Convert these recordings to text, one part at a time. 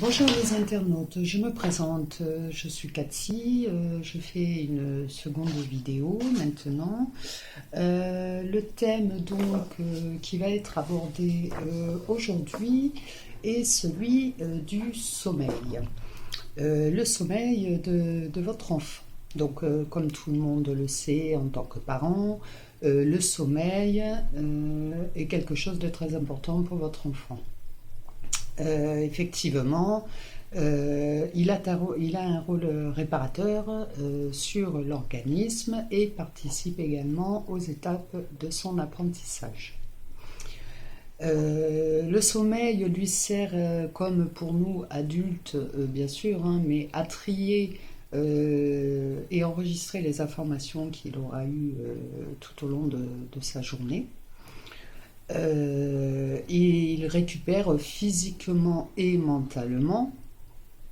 Bonjour les internautes, je me présente, je suis Cathy, je fais une seconde vidéo maintenant. Le thème donc qui va être abordé aujourd'hui est celui du sommeil. Le sommeil de votre enfant. Donc comme tout le monde le sait en tant que parent, le sommeil est quelque chose de très important pour votre enfant. Effectivement, il a un rôle réparateur sur l'organisme et participe également aux étapes de son apprentissage. Le sommeil lui sert, comme pour nous adultes, bien sûr, hein, mais à trier et enregistrer les informations qu'il aura eues tout au long de sa journée. Et il récupère physiquement et mentalement,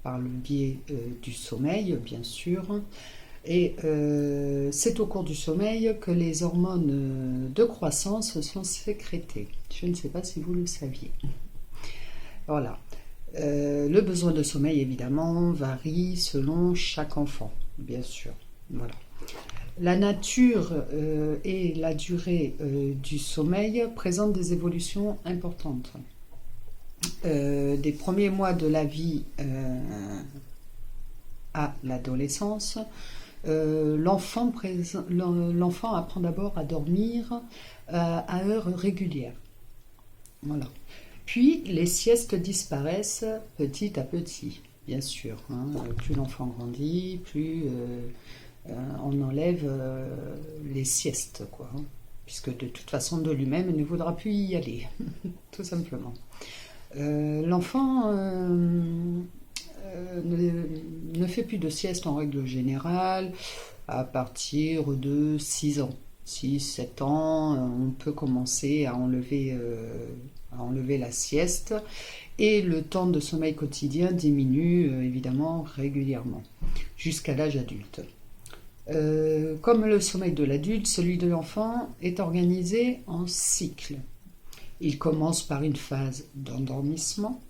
par le biais du sommeil, bien sûr. Et c'est au cours du sommeil que les hormones de croissance sont sécrétées. Je ne sais pas si vous le saviez. Voilà. Le besoin de sommeil, évidemment, varie selon chaque enfant, bien sûr. Voilà. La nature et la durée du sommeil présentent des évolutions importantes. Des premiers mois de la vie à l'adolescence, l'enfant apprend d'abord à dormir à heures régulières. Voilà. Puis les siestes disparaissent petit à petit, bien sûr. Hein. Plus l'enfant grandit, plus on enlève les siestes, quoi. Hein. Puisque de toute façon, de lui-même, il ne voudra plus y aller, tout simplement. L'enfant ne fait plus de sieste en règle générale à partir de 6 ans. 6-7 ans, on peut commencer à enlever la sieste et le temps de sommeil quotidien diminue évidemment régulièrement jusqu'à l'âge adulte. Comme le sommeil de l'adulte, celui de l'enfant est organisé en cycles. Il commence par une phase d'endormissement,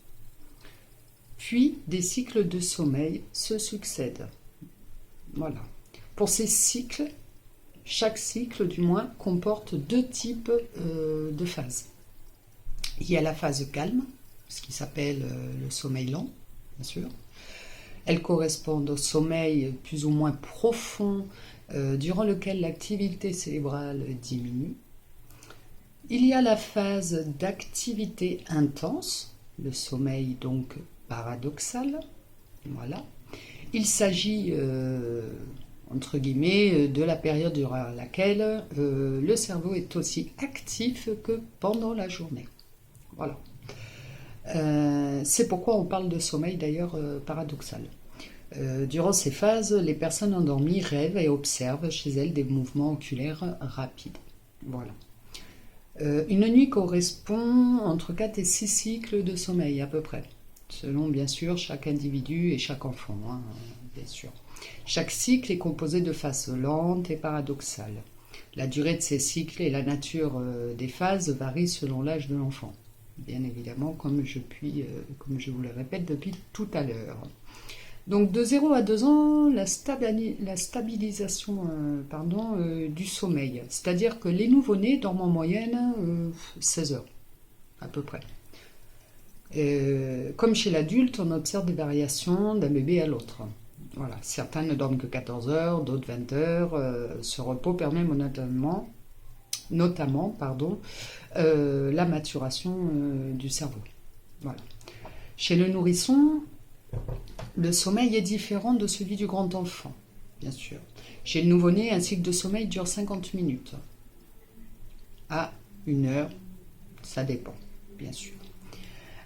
puis des cycles de sommeil se succèdent. Voilà. Pour ces cycles, chaque cycle du moins comporte deux types de phases. Il y a la phase calme, ce qui s'appelle le sommeil lent, bien sûr. Elles correspondent au sommeil plus ou moins profond durant lequel l'activité cérébrale diminue. Il y a la phase d'activité intense, le sommeil donc paradoxal. Voilà. Il s'agit, entre guillemets, de la période durant laquelle le cerveau est aussi actif que pendant la journée. Voilà. C'est pourquoi on parle de sommeil d'ailleurs paradoxal. Durant ces phases, les personnes endormies rêvent et observent chez elles des mouvements oculaires rapides. Voilà. Une nuit correspond entre 4 et 6 cycles de sommeil à peu près, selon bien sûr chaque individu et chaque enfant, hein, bien sûr. Chaque cycle est composé de phases lentes et paradoxales. La durée de ces cycles et la nature des phases varient selon l'âge de l'enfant. Bien évidemment, comme je vous le répète depuis tout à l'heure. Donc de 0 à 2 ans, la stabilisation du sommeil. C'est-à-dire que les nouveau-nés dorment en moyenne 16 heures, à peu près. Comme chez l'adulte, on observe des variations d'un bébé à l'autre. Voilà. Certains ne dorment que 14 heures, d'autres 20 heures. Ce repos permet notamment la maturation du cerveau. Voilà. Chez le nourrisson, le sommeil est différent de celui du grand enfant, bien sûr. Chez le nouveau-né, un cycle de sommeil dure 50 minutes à 1 heure, ça dépend, bien sûr.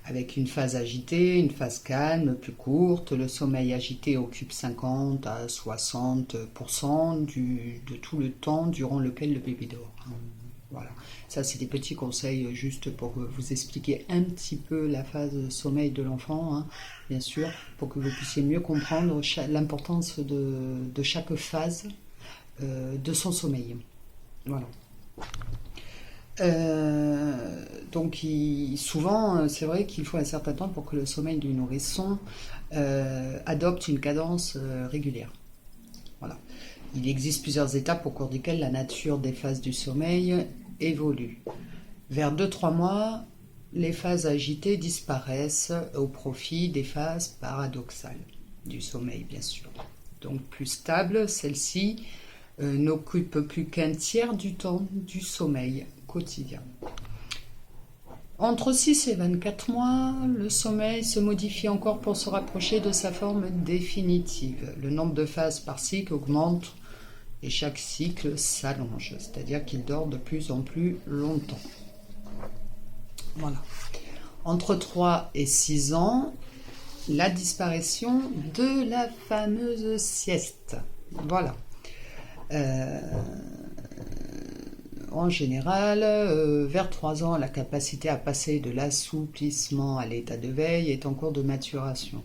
Avec une phase agitée, une phase calme, plus courte, le sommeil agité occupe 50 à 60% de tout le temps durant lequel le bébé dort. Voilà, ça c'est des petits conseils juste pour vous expliquer un petit peu la phase sommeil de l'enfant, hein, bien sûr, pour que vous puissiez mieux comprendre l'importance de chaque phase de son sommeil. Voilà. Donc souvent, c'est vrai qu'il faut un certain temps pour que le sommeil du nourrisson adopte une cadence régulière. Voilà. Il existe plusieurs étapes au cours desquelles la nature des phases du sommeil évolue. Vers 2-3 mois, les phases agitées disparaissent au profit des phases paradoxales du sommeil, bien sûr. Donc plus stable, celle-ci n'occupe plus qu'un tiers du temps du sommeil quotidien. Entre 6 et 24 mois, le sommeil se modifie encore pour se rapprocher de sa forme définitive. Le nombre de phases par cycle augmente et chaque cycle s'allonge, c'est-à-dire qu'il dort de plus en plus longtemps. Voilà. Entre 3 et 6 ans, la disparition de la fameuse sieste. Voilà. En général, vers 3 ans, la capacité à passer de l'assouplissement à l'état de veille est en cours de maturation.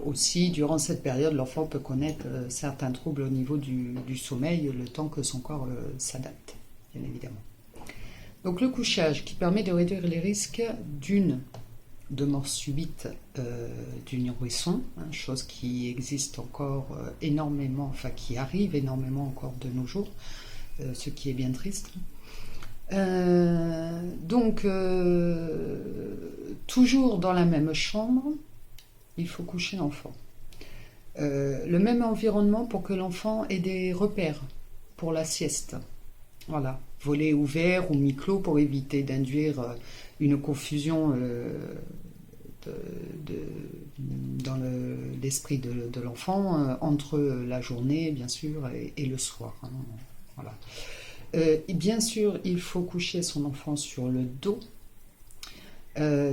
Aussi, durant cette période, l'enfant peut connaître certains troubles au niveau du sommeil, le temps que son corps s'adapte, bien évidemment. Donc le couchage qui permet de réduire les risques de mort subite du nourrisson, chose qui existe encore énormément, enfin qui arrive énormément encore de nos jours, ce qui est bien triste. Donc, toujours dans la même chambre, il faut coucher l'enfant. Le même environnement pour que l'enfant ait des repères pour la sieste. Voilà, volet ouvert ou mi-clos pour éviter d'induire une confusion dans l'esprit de l'enfant entre la journée, bien sûr, et le soir. Hein. Voilà. Et bien sûr, il faut coucher son enfant sur le dos,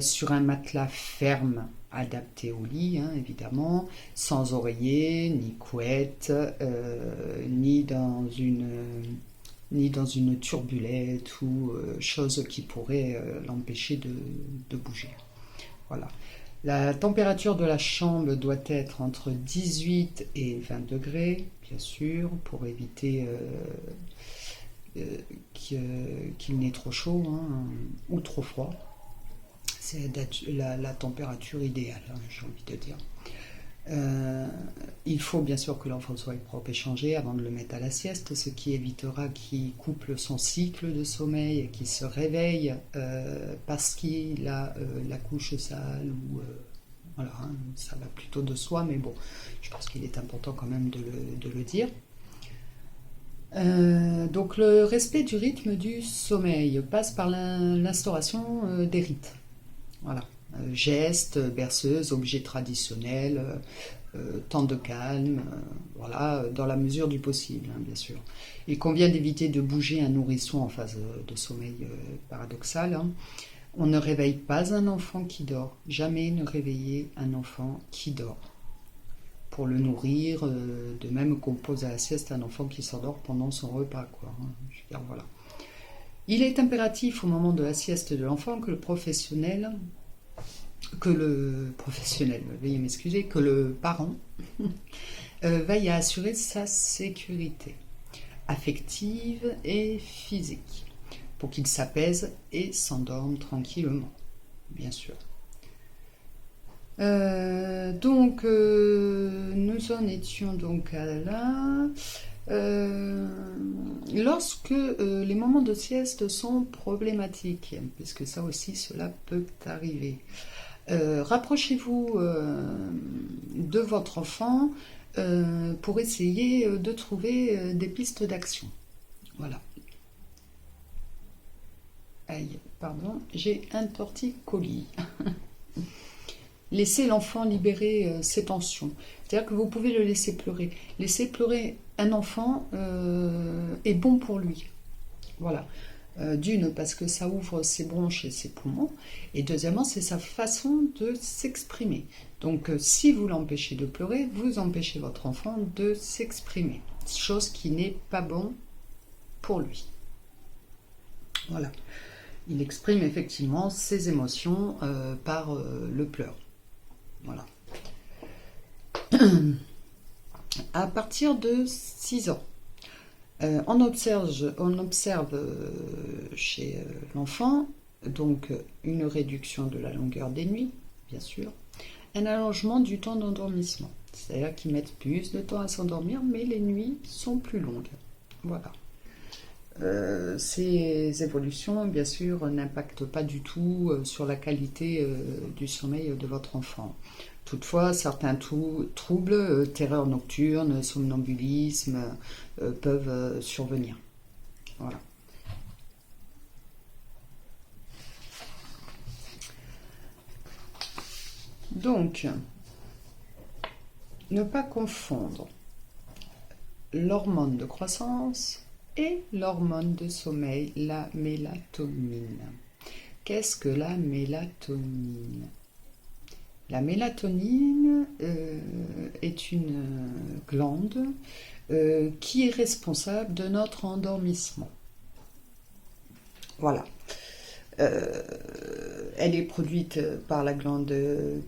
sur un matelas ferme adapté au lit, hein, évidemment, sans oreiller, ni couette, ni dans une turbulette ou chose qui pourrait l'empêcher de bouger. Voilà. La température de la chambre doit être entre 18 et 20 degrés, bien sûr, pour éviter qu'il n'ait trop chaud ou trop froid. C'est la température idéale, hein, j'ai envie de dire. Il faut bien sûr que l'enfant soit propre et changé avant de le mettre à la sieste, ce qui évitera qu'il couple son cycle de sommeil et qu'il se réveille parce qu'il a la couche sale ou voilà, hein, ça va plutôt de soi, mais bon, je pense qu'il est important quand même de le dire. Donc le respect du rythme du sommeil passe par l'instauration des rites. Voilà. Gestes, berceuses, objets traditionnels, temps de calme, voilà, dans la mesure du possible, hein, bien sûr. Il convient d'éviter de bouger un nourrisson en phase de sommeil paradoxal. Hein. On ne réveille pas un enfant qui dort. Jamais ne réveiller un enfant qui dort. Pour le nourrir, de même qu'on pose à la sieste un enfant qui s'endort pendant son repas, quoi. Hein. Je veux dire, voilà. Il est impératif au moment de la sieste de l'enfant que le parent veille à assurer sa sécurité affective et physique pour qu'il s'apaise et s'endorme tranquillement, bien sûr. Donc nous en étions donc à là. Lorsque les moments de sieste sont problématiques, puisque ça aussi cela peut arriver, rapprochez-vous de votre enfant pour essayer de trouver des pistes d'action. Voilà. Aïe, pardon, j'ai un torticolis. Laissez l'enfant libérer ses tensions. C'est-à-dire que vous pouvez le laisser pleurer. Laisser pleurer un enfant est bon pour lui. Voilà. D'une, parce que ça ouvre ses bronches et ses poumons. Et deuxièmement, c'est sa façon de s'exprimer. Donc, si vous l'empêchez de pleurer, vous empêchez votre enfant de s'exprimer. Chose qui n'est pas bon pour lui. Voilà. Il exprime effectivement ses émotions par le pleur. Voilà. À partir de 6 ans, On observe chez l'enfant donc une réduction de la longueur des nuits, bien sûr, un allongement du temps d'endormissement. C'est-à-dire qu'ils mettent plus de temps à s'endormir, mais les nuits sont plus longues. Voilà. Ces évolutions, bien sûr, n'impactent pas du tout sur la qualité du sommeil de votre enfant. Toutefois, certains troubles, terreur nocturne, somnambulisme, peuvent survenir. Voilà. Donc, ne pas confondre l'hormone de croissance et l'hormone de sommeil, la mélatonine. Qu'est-ce que la mélatonine? La mélatonine est une glande qui est responsable de notre endormissement. Voilà. Elle est produite par la glande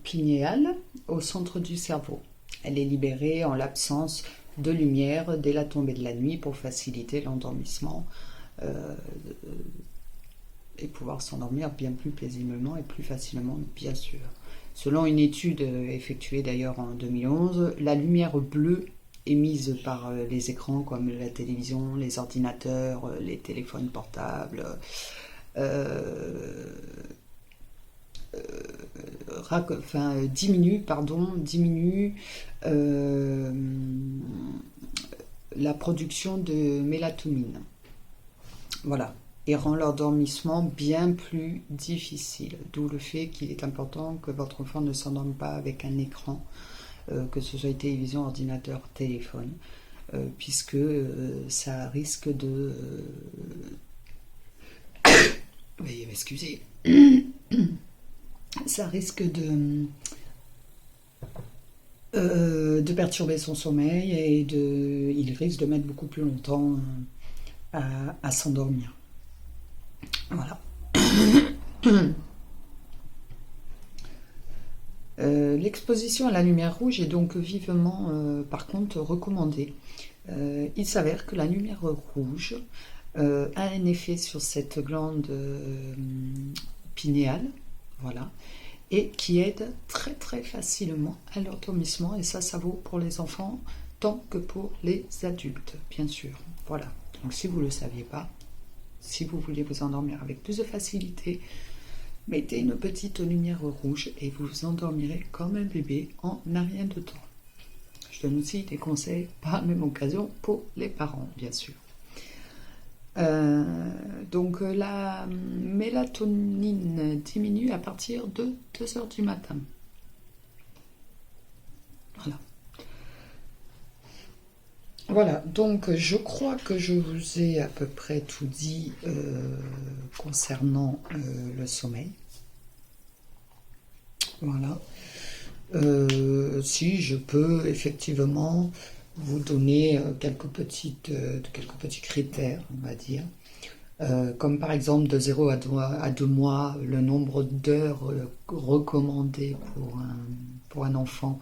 pinéale au centre du cerveau. Elle est libérée en l'absence de lumière dès la tombée de la nuit pour faciliter l'endormissement et pouvoir s'endormir bien plus paisiblement et plus facilement, bien sûr. Selon une étude effectuée d'ailleurs en 2011, la lumière bleue émise par les écrans comme la télévision, les ordinateurs, les téléphones portables, diminue la production de mélatonine. Voilà. Et rend l'endormissement bien plus difficile. D'où le fait qu'il est important que votre enfant ne s'endorme pas avec un écran, que ce soit télévision, ordinateur, téléphone, puisque ça risque de... Veuillez m'excuser. Ça risque de perturber son sommeil et il risque de mettre beaucoup plus longtemps à s'endormir. Voilà. L'exposition à la lumière rouge est donc vivement, par contre, recommandée. Il s'avère que la lumière rouge a un effet sur cette glande pinéale, voilà, et qui aide très très facilement à l'endormissement, et ça vaut pour les enfants tant que pour les adultes, bien sûr. Voilà. Donc si vous ne le saviez pas, si vous voulez vous endormir avec plus de facilité, mettez une petite lumière rouge et vous vous endormirez comme un bébé en un rien de temps. Je donne aussi des conseils par la même occasion pour les parents, bien sûr. Donc la mélatonine diminue à partir de 2h du matin. Voilà. Voilà, donc je crois que je vous ai à peu près tout dit concernant le sommeil. Voilà. Si je peux effectivement vous donner quelques petits critères, on va dire. Comme par exemple de 0 à 2 mois, le nombre d'heures recommandées pour un enfant.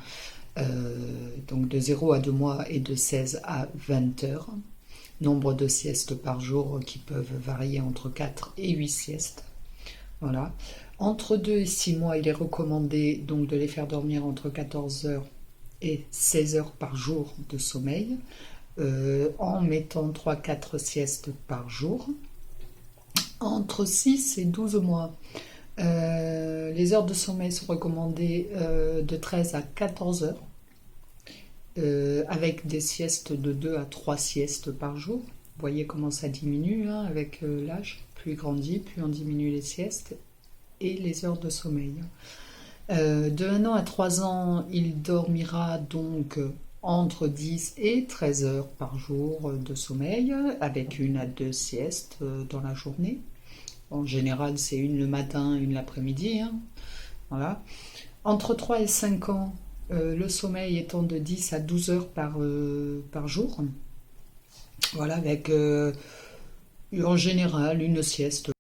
Donc de 0 à 2 mois et de 16 à 20 heures. Nombre de siestes par jour qui peuvent varier entre 4 et 8 siestes. Voilà. Entre 2 et 6 mois, il est recommandé donc de les faire dormir entre 14 heures et 16 heures par jour de sommeil, en mettant 3-4 siestes par jour. Entre 6 et 12 mois, les heures de sommeil sont recommandées de 13 à 14 heures, avec des siestes de 2 à 3 siestes par jour. Vous voyez comment ça diminue avec l'âge. Plus il grandit, plus on diminue les siestes et les heures de sommeil. De 1 an à 3 ans, il dormira donc entre 10 et 13 heures par jour de sommeil, avec 1 à 2 siestes dans la journée. En général, c'est une le matin, une l'après-midi. Voilà. Entre 3 et 5 ans, le sommeil étant de 10 à 12 heures par jour. Voilà, avec en général une sieste